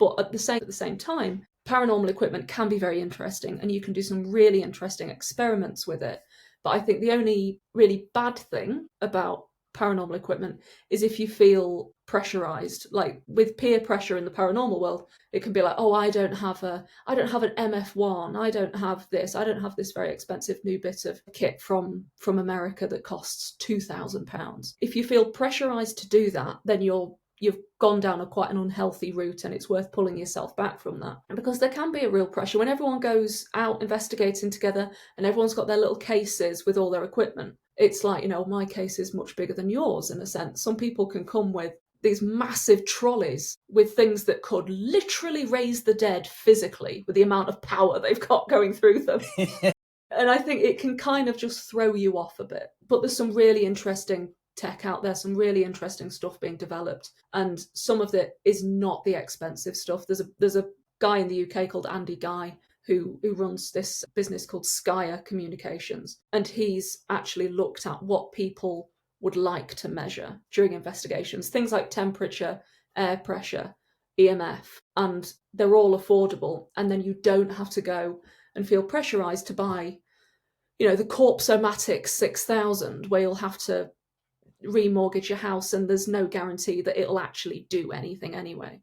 But at the same time, paranormal equipment can be very interesting, and you can do some really interesting experiments with it. But I think the only really bad thing about paranormal equipment is if you feel pressurized, like with peer pressure in the paranormal world. It can be like, oh, I don't have an MF1, I don't have this, I don't have this very expensive new bit of kit from America that costs £2,000. If you feel pressurized to do that, then you've gone down quite an unhealthy route, and it's worth pulling yourself back from that. Because there can be a real pressure when everyone goes out investigating together and everyone's got their little cases with all their equipment. It's like, my case is much bigger than yours in a sense. Some people can come with these massive trolleys with things that could literally raise the dead physically with the amount of power they've got going through them. And I think it can kind of just throw you off a bit. But there's some really interesting tech out there, some really interesting stuff being developed, and some of it is not the expensive stuff. There's a guy in the UK called Andy Guy who runs this business called Skya Communications, and he's actually looked at what people would like to measure during investigations, things like temperature, air pressure, EMF, and they're all affordable, and then you don't have to go and feel pressurized to buy the Corpsomatic 6000, where you'll have to remortgage your house and there's no guarantee that it'll actually do anything anyway.